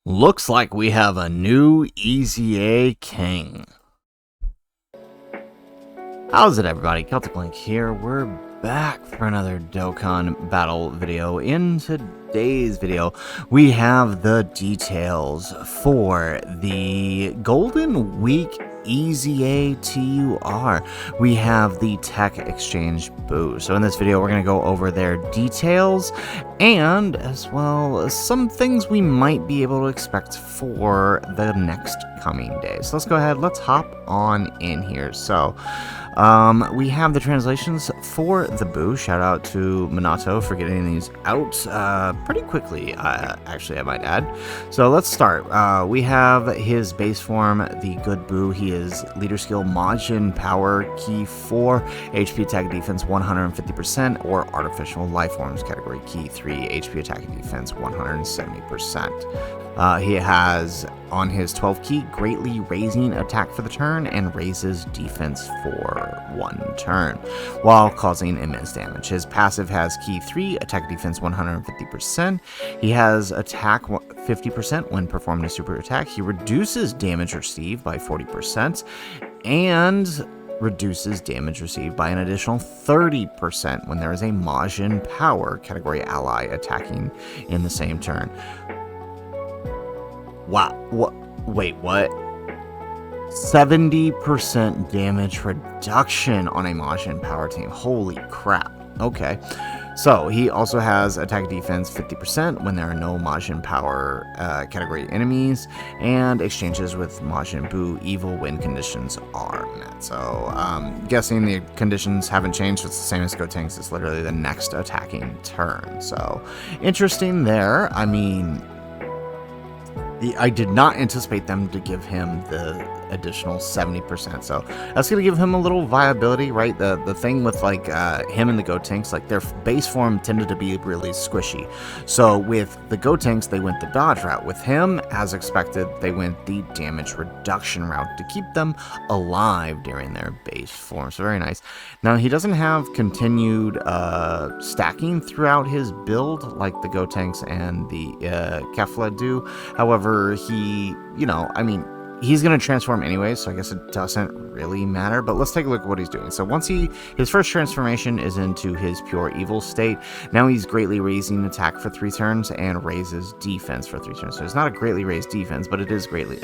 Looks like we have a new EZA King. How's it, everybody? Celtic Link here. We're back for another Dokkan battle video. In today's video, we have the details for the Golden Week EZA TUR. We have the Teq Exchange BUU. So in this video, we're going to go over their details and as well as some things we might be able to expect for the next coming days. So let's go ahead, let's hop on in here. So we have the translations for the BUU. Shout out to Minato for getting these out pretty quickly, actually, I might add. So let's start. We have his base form, the good BUU. He is leader skill, Majin power, key 4, HP attack defense 150%, or artificial life forms category key 3, HP attack defense 170%. He has on his 12 key, greatly raising attack for the turn and raises defense for 1 turn, while causing immense damage. His passive has key 3, attack defense 150%. He has attack 50% when performing a super attack. He reduces damage received by 40% and reduces damage received by an additional 30% when there is a Majin power category ally attacking in the same turn. Wow, what? Wait, what? 70% damage reduction on a Majin power team. Holy crap. Okay. So, he also has attack defense 50% when there are no Majin power category enemies, and exchanges with Majin BUU evil when conditions are met. So, guessing the conditions haven't changed, it's the same as Gotenks, it's literally the next attacking turn. So, interesting there. I mean, I did not anticipate them to give him the additional 70%, so that's going to give him a little viability, right? The thing with like him and the Gotenks, like their base form tended to be really squishy. So with the Gotenks, they went the dodge route. With him, as expected, they went the damage reduction route to keep them alive during their base form. So very nice. Now he doesn't have continued stacking throughout his build like the Gotenks and the Kefla do. However, he, I mean, he's going to transform anyways, so I guess it doesn't really matter, but let's take a look at what he's doing. So once his first transformation is into his pure evil state. Now he's greatly raising attack for 3 turns and raises defense for 3 turns. So it's not a greatly raised defense, but it is greatly,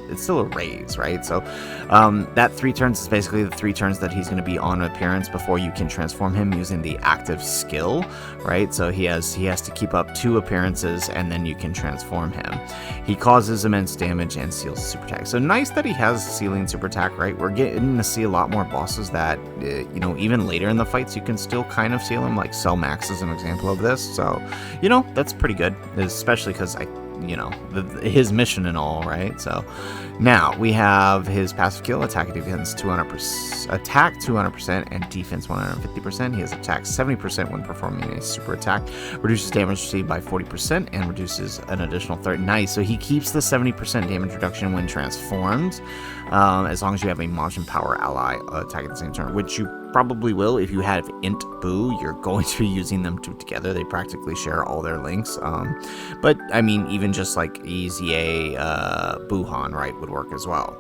it's still a raise, right? So that 3 turns is basically the 3 turns that he's going to be on appearance before you can transform him using the active skill, right? So he has to keep up 2 appearances and then you can transform him. He causes immense damage and seals super attack. So nice that he has sealing super attack, right? We're getting to see a lot more bosses that, even later in the fights, you can still kind of seal them, like Cell Max is an example of this. So, that's pretty good, especially because his mission and all, right? So now we have his passive skill, attack defense 200%, attack 200%, and defense 150%. He has attack 70% when performing a super attack, reduces damage received by 40%, and reduces an additional 30%. Nice. So he keeps the 70% damage reduction when transformed, as long as you have a Majin power ally attack at the same turn, which you probably will. If you have Int BUU, you're going to be using them 2 together. They practically share all their links. But I mean, even just like EZA Buhan, right, would work as well.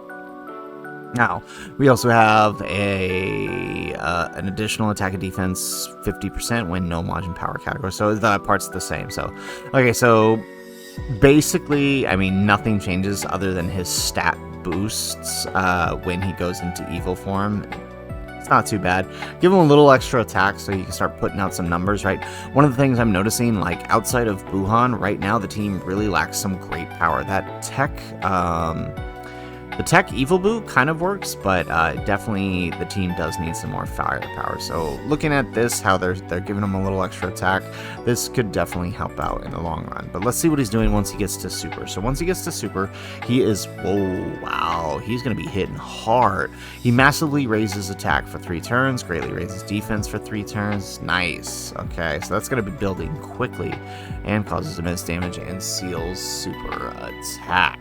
Now, we also have an additional attack and defense 50% when no Majin power category. So that part's the same. So, okay, so basically, I mean, nothing changes other than his stat boosts when he goes into evil form. It's not too bad. Give him a little extra attack so you can start putting out some numbers, right? One of the things I'm noticing, like outside of Buhan, right now the team really lacks some great power. That the Teq Evil BUU kind of works, but definitely the team does need some more firepower. So looking at this, how they're giving him a little extra attack, this could definitely help out in the long run. But let's see what he's doing once he gets to super. So once he gets to super, he is, whoa, wow, he's going to be hitting hard. He massively raises attack for 3 turns, greatly raises defense for 3 turns. Nice. Okay, so that's going to be building quickly and causes immense damage and seals super attack.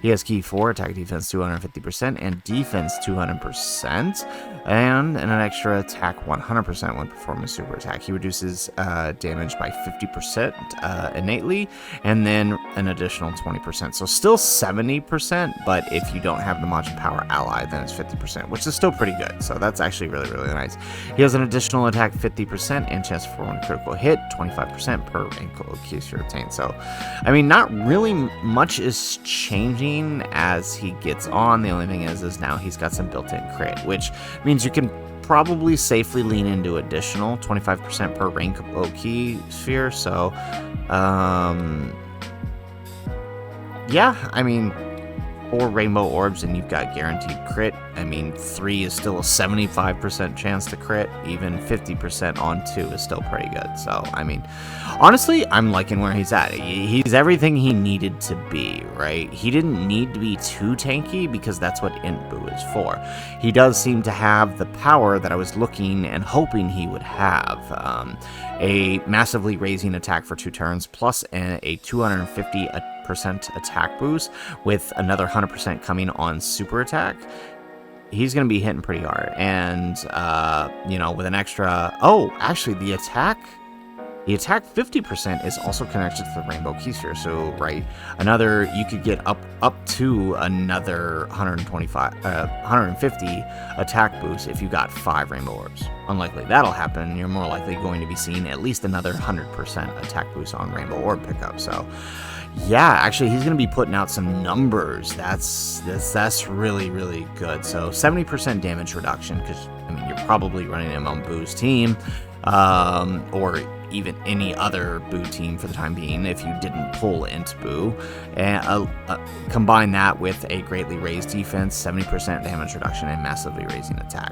He has key 4, attack defense defense 250%, and defense 200%, and an extra attack 100% when performing a super attack. He reduces damage by 50% innately, and then an additional 20%. So still 70%, but if you don't have the Majin Power ally, then it's 50%, which is still pretty good. So that's actually really, really nice. He has an additional attack 50% and chance for one critical hit, 25% per rank location obtained. So, I mean, not really much is changing as he gets on. The only thing is now he's got some built-in crit, which means you can probably safely lean into additional 25% per rank low key sphere. So, yeah, I mean, 4 rainbow orbs and you've got guaranteed crit. I mean, 3 is still a 75% chance to crit. Even 50% on 2 is still pretty good. So, I mean, honestly, I'm liking where he's at. He's everything he needed to be, right? He didn't need to be too tanky because that's what Int BUU is for. He does seem to have the power that I was looking and hoping he would have. A massively raising attack for 2 turns, plus a 250% attack boost with another 100% coming on super attack. He's going to be hitting pretty hard. And, you know, with an extra... Oh, actually, the attack 50% is also connected to the Rainbow Key Sphere. So, right, you could get up to another 150 attack boost if you got 5 Rainbow Orbs. Unlikely that'll happen. You're more likely going to be seeing at least another 100% attack boost on Rainbow Orb pickup. So, yeah, actually, he's going to be putting out some numbers. That's really, really good. So, 70% damage reduction, because, I mean, you're probably running him on BUU's team, or even any other BUU team for the time being if you didn't pull into BUU. And combine that with a greatly raised defense, 70% damage reduction, and massively raising attack.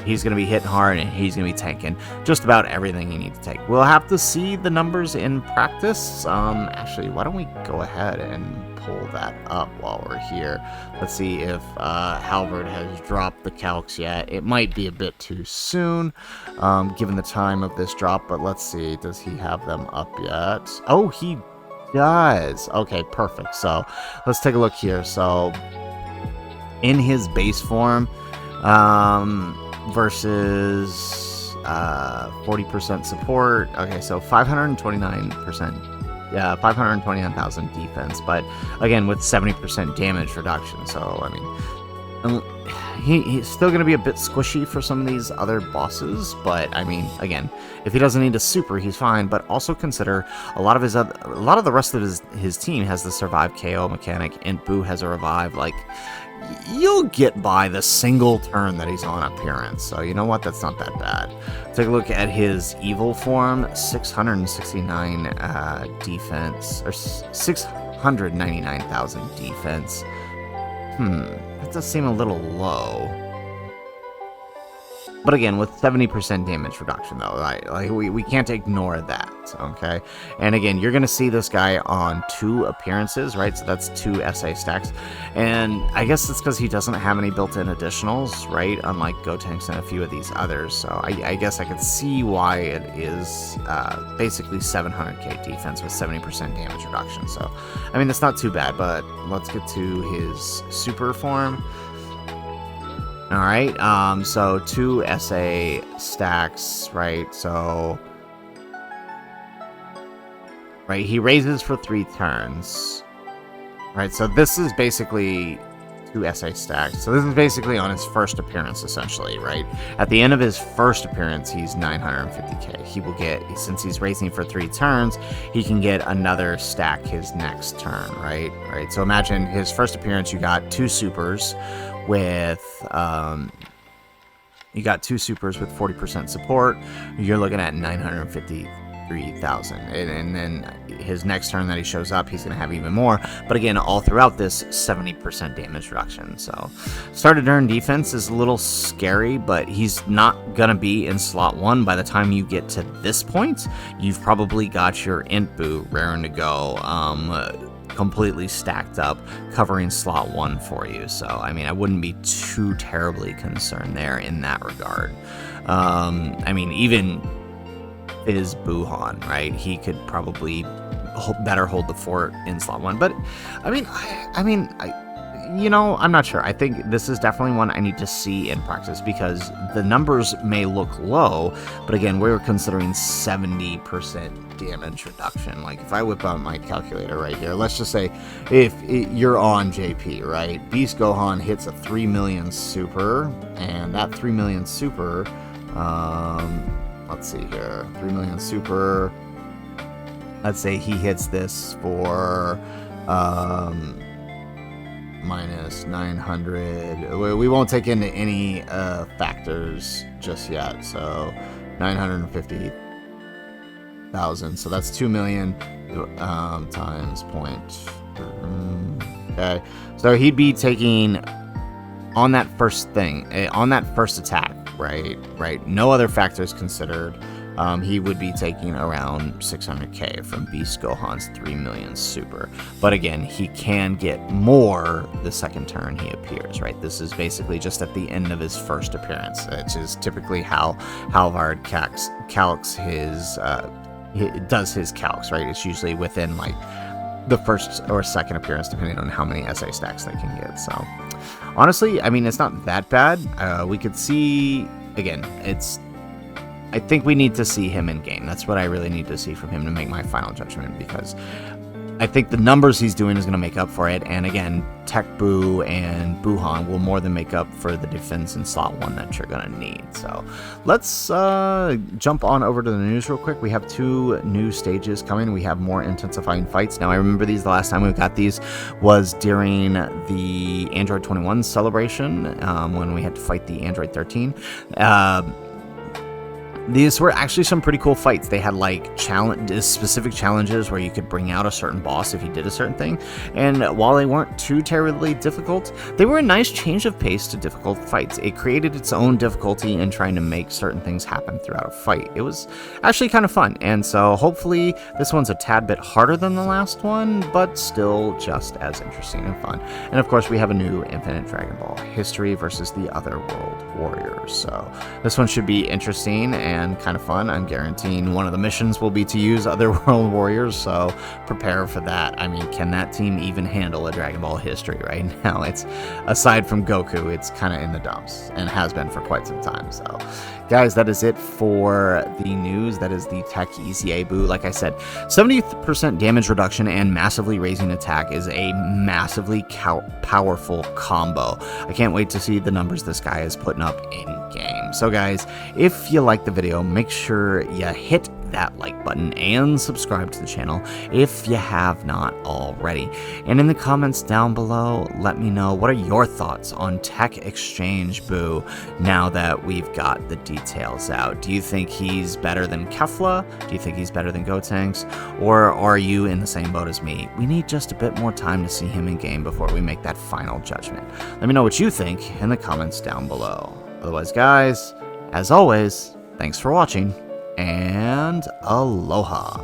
He's going to be hitting hard, and he's going to be tanking just about everything you need to take. We'll have to see the numbers in practice. Actually, why don't we go ahead and pull that up while we're here. Let's see if Halvard has dropped the calcs yet. It might be a bit too soon, given the time of this drop, but let's see. Does he have them up yet? Oh, he does. Okay, perfect. So let's take a look here. So in his base form, versus 40% support. Okay, so 529%. Yeah, 529,000 defense, but again with 70% damage reduction. So I mean, he's still going to be a bit squishy for some of these other bosses. But I mean, again, if he doesn't need a super, he's fine. But also consider a lot of the rest of his team has the survive KO mechanic. Int BUU has a revive. Like, you'll get by the single turn that he's on appearance. So you know what? That's not that bad. Take a look at his evil form. 669 defense, or 699,000 defense. That does seem a little low. But again, with 70% damage reduction, though, like we can't ignore that, okay? And again, you're going to see this guy on 2 appearances, right? So that's 2 SA stacks. And I guess it's because he doesn't have any built-in additionals, right? Unlike Gotenks and a few of these others. So I guess I could see why it is basically 700k defense with 70% damage reduction. So, I mean, that's not too bad, but let's get to his super form. Alright, so 2 SA stacks, right? So, right, he raises for 3 turns. Right, so this is basically 2 SA stacks. So this is basically on his first appearance, essentially, right? At the end of his first appearance, he's 950k. He will get, since he's raising for 3 turns, he can get another stack his next turn, right? Right, so imagine his first appearance, you got 2 supers with, you got 2 supers with 40% support. You're looking at 953,000, and then his next turn that he shows up, he's going to have even more. But again, all throughout this, 70% damage reduction. So started turn defense is a little scary, but he's not going to be in slot 1 by the time you get to this point. You've probably got your Int BUU raring to go, completely stacked up, covering slot 1 for you. So, I mean, I wouldn't be too terribly concerned there in that regard. I mean, even is Buhan, right? He could probably better hold the fort in slot 1. But, I mean, you know, I'm not sure. I think this is definitely one I need to see in practice because the numbers may look low, but again, we're considering 70% damage reduction. Like, if I whip out my calculator right here, let's just say if you're on JP, right? Beast Gohan hits a 3 million super, and that 3 million super, let's see here, 3 million super, let's say he hits this for minus 900. We won't take into any factors just yet, so 950,000, so that's 2 million times point. Okay, so he'd be taking on that first thing, on that first attack, right, no other factors considered, he would be taking around 600k from Beast Gohan's 3 million super. But again, he can get more the second turn he appears, right? This is basically just at the end of his first appearance, which is typically how Halvard calcs his, does his calcs, right? It's usually within like the first or second appearance, depending on how many SA stacks they can get. So honestly, I mean, it's not that bad. We could see, again, I think we need to see him in game. That's what I really need to see from him to make my final judgment, because I think the numbers he's doing is going to make up for it. And again, Teq BUU and Buhan will more than make up for the defense in slot 1 that you're going to need. So let's jump on over to the news real quick. We have 2 new stages coming. We have more intensifying fights. Now, I remember these, the last time we got these was during the Android 21 celebration, when we had to fight the Android 13. These were actually some pretty cool fights. They had like specific challenges where you could bring out a certain boss if you did a certain thing. And while they weren't too terribly difficult, they were a nice change of pace to difficult fights. It created its own difficulty in trying to make certain things happen throughout a fight. It was actually kind of fun. And so hopefully this one's a tad bit harder than the last one, but still just as interesting and fun. And of course, we have a new Infinite Dragon Ball History versus the Otherworld Warriors. So this one should be interesting and kind of fun. I'm guaranteeing one of the missions will be to use Otherworld Warriors, so prepare for that. I mean, can that team even handle a Dragon Ball History right now? It's, aside from Goku, it's kind of in the dumps and has been for quite some time. So guys, that is it for the news. That is the Teq EZA BUU. Like I said, 70% damage reduction and massively raising attack is a massively powerful combo. I can't wait to see the numbers this guy is putting up in game. So guys, if you like the video, make sure you hit that like button and subscribe to the channel if you have not already. And in the comments down below, let me know, what are your thoughts on Teq Exchange BUU now that we've got the details out? Do you think he's better than Kefla? Do you think he's better than Gotenks? Or are you in the same boat as me? We need just a bit more time to see him in game before we make that final judgment. Let me know what you think in the comments down below. Otherwise, guys, as always, thanks for watching, and aloha.